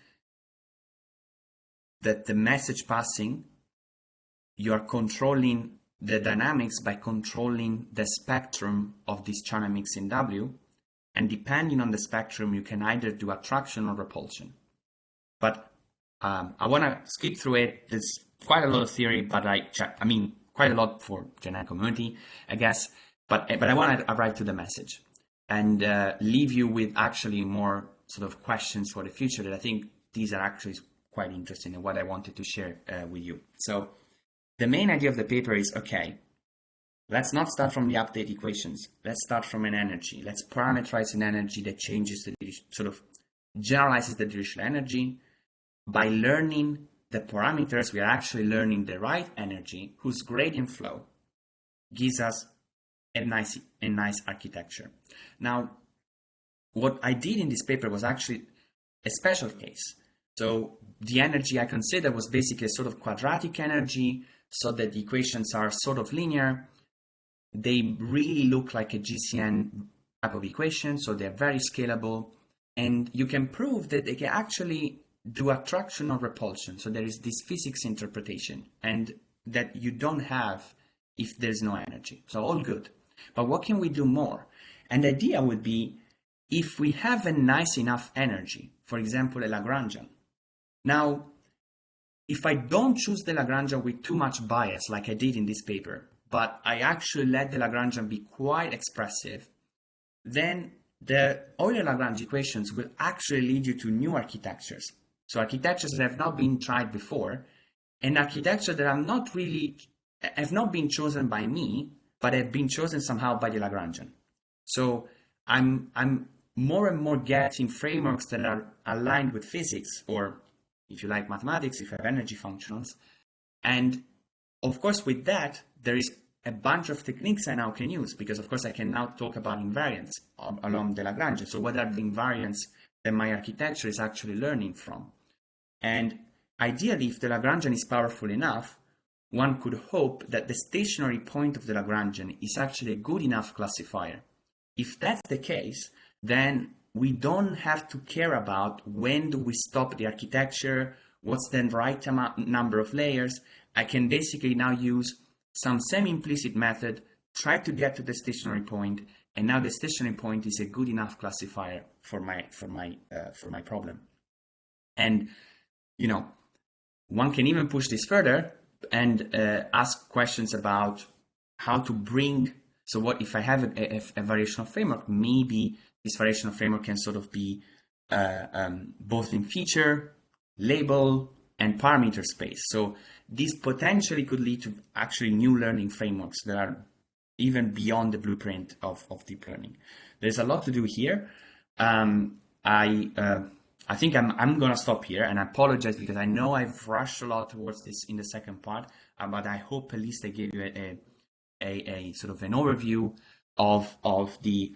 Speaker 2: that the message passing, you are controlling the dynamics by controlling the spectrum of this channel mix in W. And depending on the spectrum, you can either do attraction or repulsion. But I want to skip through it. There's quite a lot of theory, but quite a lot for general community, I guess. But I want to arrive to the message and leave you with actually more sort of questions for the future that I think these are actually quite interesting and what I wanted to share with you. So the main idea of the paper is, okay, let's not start from the update equations. Let's start from an energy. Let's parameterize an energy that changes sort of generalizes the Dirichlet energy. By learning the parameters, we are actually learning the right energy whose gradient flow gives us a nice architecture. Now, what I did in this paper was actually a special case. So the energy I considered was basically a sort of quadratic energy, so that the equations are sort of linear. They really look like a GCN type of equation, so they're very scalable. And you can prove that they can actually do attraction or repulsion. So there is this physics interpretation, and that you don't have if there's no energy. So all good. But what can we do more? And the idea would be, if we have a nice enough energy, for example, a Lagrangian. Now, if I don't choose the Lagrangian with too much bias, like I did in this paper, but I actually let the Lagrangian be quite expressive, then the Euler-Lagrange equations will actually lead you to new architectures. So architectures that have not been tried before, and architectures that have not been chosen by me, but have been chosen somehow by the Lagrangian. So I'm more and more getting frameworks that are aligned with physics, or if you like mathematics, if you have energy functions. And of course, with that, there is a bunch of techniques I now can use, because of course I can now talk about invariants along the Lagrange. So what are the invariants that my architecture is actually learning from? And ideally, if the Lagrangian is powerful enough, one could hope that the stationary point of the Lagrangian is actually a good enough classifier. If that's the case, then we don't have to care about when do we stop the architecture, what's the right number of layers. I can basically now use some semi-implicit method, try to get to the stationary point, and now the stationary point is a good enough classifier for my problem. And you know, one can even push this further and ask questions about how to bring. So what if I have a variational framework? Maybe this variational framework can sort of be both in feature, label, and parameter space. So this potentially could lead to actually new learning frameworks that are even beyond the blueprint of deep learning. There's a lot to do here. I think I'm gonna stop here, and I apologize because I know I've rushed a lot towards this in the second part, but I hope at least I gave you a sort of an overview of the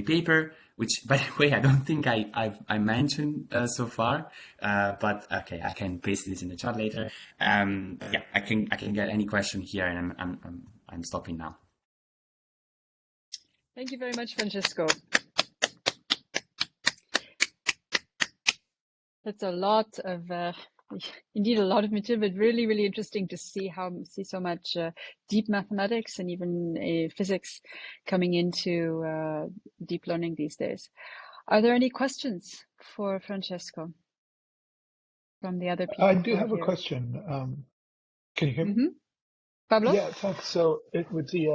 Speaker 2: paper, which, by the way, I don't think I mentioned so far, but okay, I can paste this in the chat later. Yeah, I can get any question here, and I'm stopping now.
Speaker 1: Thank you very much, Francesco. That's a lot of, indeed, a lot of material, but really, really interesting to see so much deep mathematics and even physics coming into deep learning these days. Are there any questions for Francesco from the other people?
Speaker 3: I do have a question. Can you hear me?
Speaker 1: Pablo?
Speaker 3: Yeah, thanks. So it would be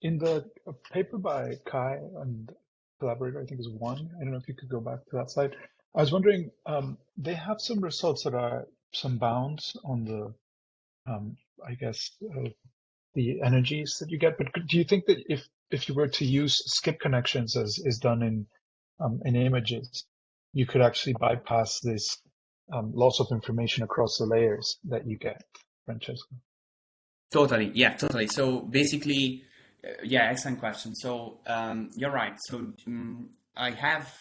Speaker 3: in the paper by Kai and collaborator, I think is one. I don't know if you could go back to that slide. I was wondering, they have some results that are some bounds on the, I guess, the energies that you get. But do you think that if you were to use skip connections as is done in images, you could actually bypass this loss of information across the layers that you get, Francesco?
Speaker 2: Totally, yeah, totally. So basically, yeah, excellent question. So you're right. So I have.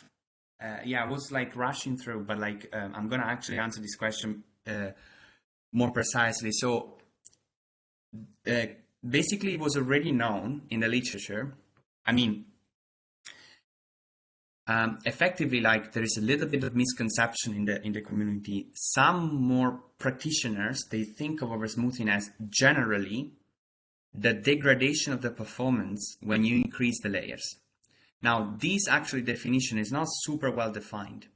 Speaker 2: Yeah, I was like rushing through, but like I'm gonna actually answer this question more precisely. So basically, it was already known in the literature. I mean, effectively, like there is a little bit of misconception in the community. Some more practitioners, they think of oversmoothing as generally the degradation of the performance when you increase the layers. Now, this actually definition is not super well defined.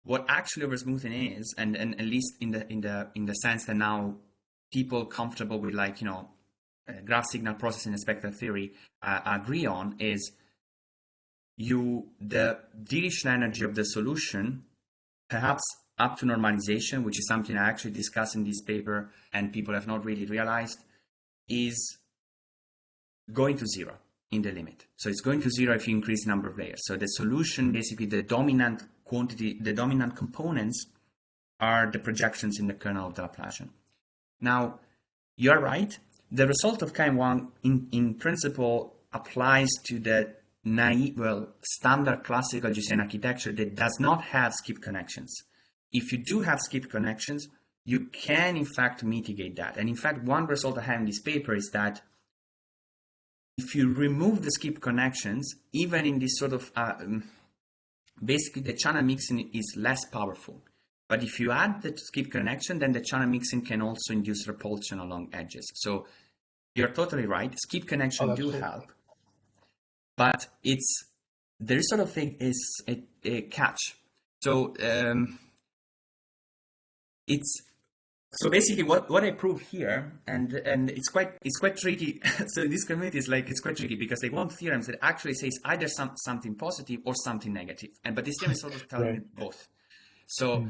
Speaker 2: What actually oversmoothing is, and at least in the sense that now people comfortable with, like, you know, graph signal processing and spectral theory agree on, is the Dirichlet energy of the solution, perhaps up to normalization, which is something I actually discuss in this paper and people have not really realized, is going to zero in the limit. So it's going to zero if you increase the number of layers. So the solution, basically the dominant quantity, the dominant components are the projections in the kernel of the Laplacian. Now, you're right. The result of kind one in principle applies to the standard classical GCN architecture that does not have skip connections. If you do have skip connections, you can in fact mitigate that. And in fact, one result I have in this paper is that if you remove the skip connections, even in this sort of, basically the channel mixing is less powerful. But if you add the skip connection, then the channel mixing can also induce repulsion along edges. So you're totally right. Skip connection do help. But there is sort of a catch. So so basically what I prove here, and it's quite tricky. So in this community it's quite tricky because they want theorems that actually says either something positive or something negative. But this theorem is sort of telling right. Both. So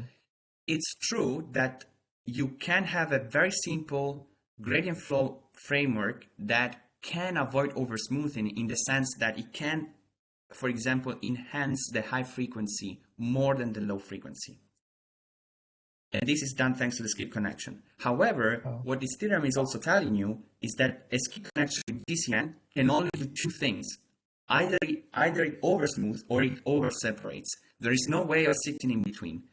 Speaker 2: it's true that you can have a very simple gradient flow framework that can avoid oversmoothing in the sense that it can for example, enhance the high frequency more than the low frequency. And this is done thanks to the skip connection. However, what this theorem is also telling you is that a skip connection with GCN can only do two things. Either it oversmooths or it over separates. There is no way of sitting in between.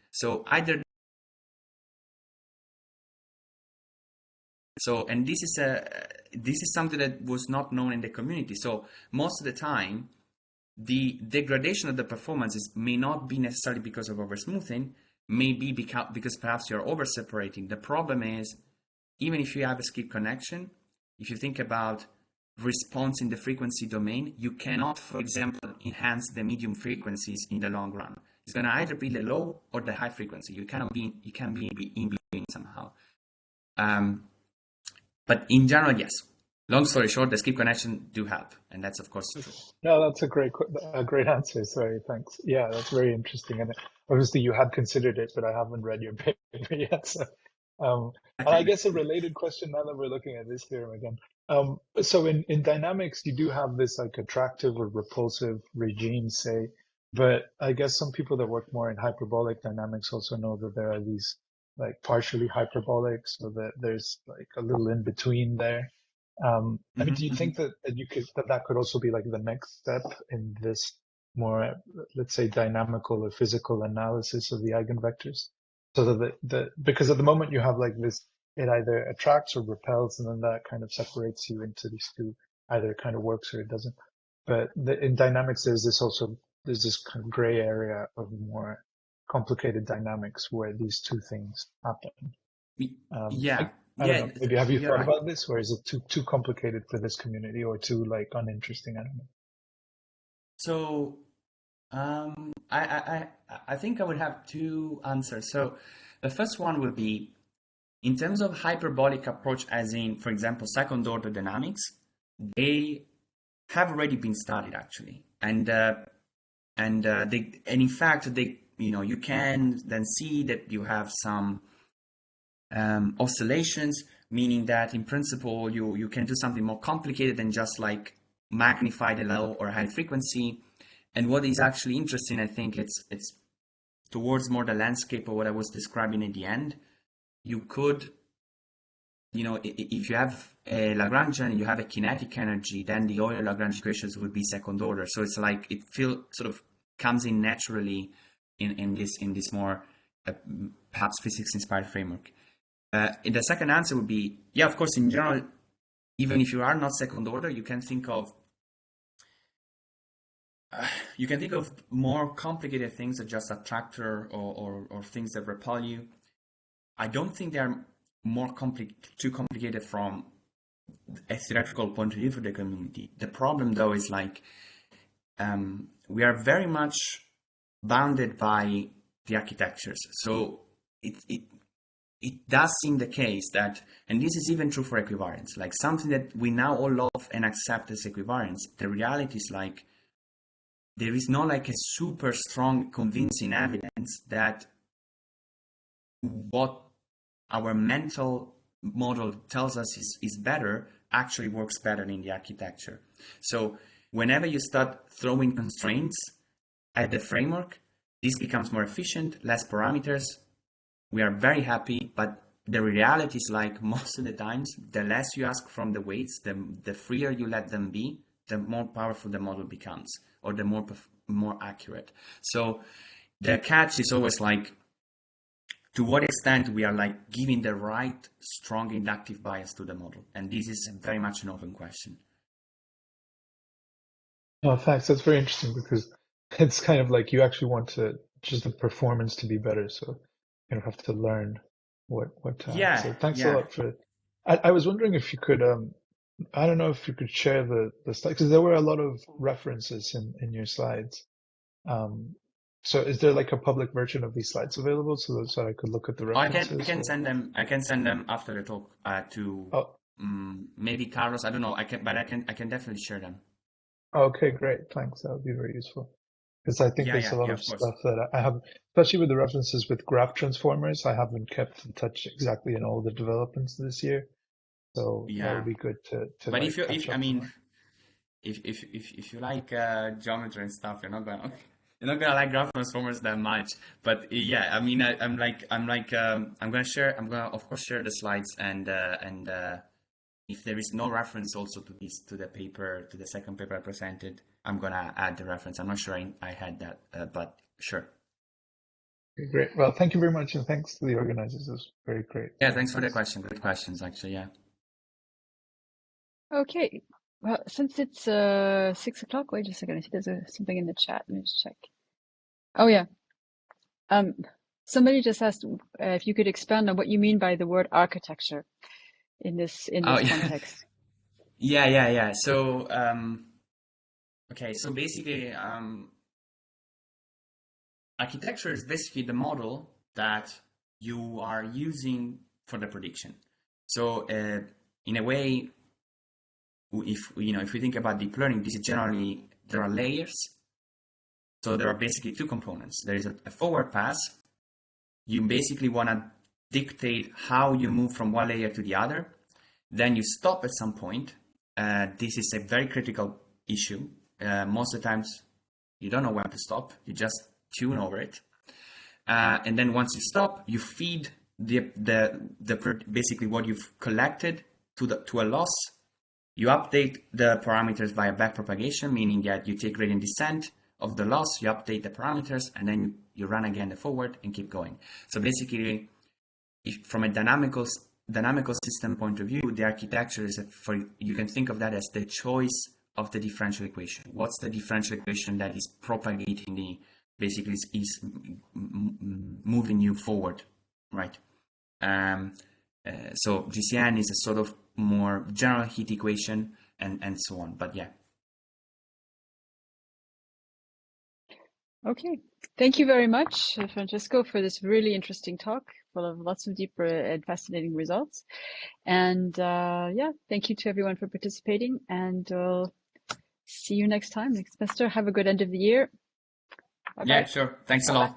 Speaker 2: And this is something that was not known in the community. So most of the time, the degradation of the performances may not be necessarily because of oversmoothing, may be because perhaps you're over separating. The problem is, even if you have a skip connection, if you think about response in the frequency domain, you cannot, for example, enhance the medium frequencies in the long run. It's going to either be the low or the high frequency. You can be in between somehow. But in general, yes. Long story short, the skip connection do help, and that's of course true.
Speaker 3: No, that's a great answer. Sorry, thanks. Yeah, that's very interesting. And obviously, you had considered it, but I haven't read your paper yet. So, and I guess a related question now that we're looking at this theorem again. So in dynamics, you do have this like attractive or repulsive regime, say, but I guess some people that work more in hyperbolic dynamics also know that there are these like partially hyperbolic, so that there's like a little in between there. I mean, do you think that that could also be like the next step in this more, let's say, dynamical or physical analysis of the eigenvectors? So that because at the moment you have like this, it either attracts or repels, and then that kind of separates you into these two, either it kind of works or it doesn't. But in dynamics, there's this kind of gray area of more complicated dynamics where these two things happen.
Speaker 2: Yeah.
Speaker 3: I don't know. Maybe have you thought
Speaker 2: right.
Speaker 3: about this, or is it too complicated for this community, or too like uninteresting? I don't know.
Speaker 2: So, I think I would have two answers. So, the first one would be in terms of hyperbolic approach, as in, for example, second order dynamics. They have already been studied actually, and in fact you can then see that you have some oscillations, meaning that in principle you can do something more complicated than just like magnify the low or high frequency. And what is actually interesting, I think it's towards more the landscape of what I was describing at the end. You could, if you have a Lagrangian and you have a kinetic energy, then the Euler-Lagrange equations would be second order. So it's like it sort of comes in naturally in this more perhaps physics-inspired framework. The second answer would be, yeah, of course, in general, even if you are not second order, you can think of more complicated things that just attractor or things that repel you. I don't think they are too complicated from a theoretical point of view for the community. The problem, though, is like we are very much bounded by the architectures. So it does seem the case that, and this is even true for equivariance, like something that we now all love and accept as equivariance, the reality is like there is not like a super strong convincing evidence that what our mental model tells us is better actually works better in the architecture. So whenever you start throwing constraints at the framework, this becomes more efficient, less parameters. We are very happy, but the reality is like most of the times, the less you ask from the weights, the freer you let them be, the more powerful the model becomes, or the more accurate. So the catch is always like, to what extent we are like giving the right strong inductive bias to the model, and this is very much an open question.
Speaker 3: Oh, thanks. That's very interesting because it's kind of like you actually want just the performance to be better, so you have to learn what. So thanks a lot for. I was wondering if you could I don't know if you could share the slides, because there were a lot of references in your slides. So is there like a public version of these slides available so that I could look at the references?
Speaker 2: I can send them after the talk to maybe Carlos. I don't know. I can definitely share them.
Speaker 3: Okay, great. Thanks. That would be very useful. Because I think there's a lot of stuff that I have, especially with the references with graph transformers, I haven't kept in touch exactly in all the developments this year. So that would be good to
Speaker 2: But if if you like geometry and stuff, you're not gonna like graph transformers that much. But yeah, I mean, I'm gonna of course share the slides, and if there is no reference also to the paper, to the second paper I presented, I'm gonna add the reference. I'm not sure I had that, but sure.
Speaker 3: Okay, great. Well, thank you very much, and thanks to the organizers. It was very great.
Speaker 2: Yeah, thanks for the question. Good questions, actually. Yeah.
Speaker 1: Okay. Well, since it's 6 o'clock, wait a second. I think there's something in the chat. Let me just check. Oh yeah. Somebody just asked if you could expand on what you mean by the word architecture in this
Speaker 2: Oh, yeah.
Speaker 1: context.
Speaker 2: Yeah. So, okay. So basically, architecture is basically the model that you are using for the prediction. So, in a way, if we think about deep learning, this is generally, there are layers. So there are basically two components. There is a forward pass. You basically want to dictate how you move from one layer to the other. Then you stop at some point. This is a very critical issue. Most of the times, you don't know when to stop. You just tune over it. And then once you stop, you feed basically what you've collected to a loss. You update the parameters via backpropagation, meaning that you take gradient descent of the loss, you update the parameters, and then you run again the forward and keep going. So basically, from a dynamical system point of view, the architecture is you can think of that as the choice of the differential equation. What's the differential equation that is propagating basically is moving you forward, right? So GCN is a sort of more general heat equation and so on, but yeah.
Speaker 1: Okay, thank you very much, Francesco, for this really interesting talk full of lots of deeper and fascinating results. And yeah, thank you to everyone for participating, and we'll see you next time, next semester. Have a good end of the year. Bye-bye.
Speaker 2: Yeah, sure. Thanks a lot.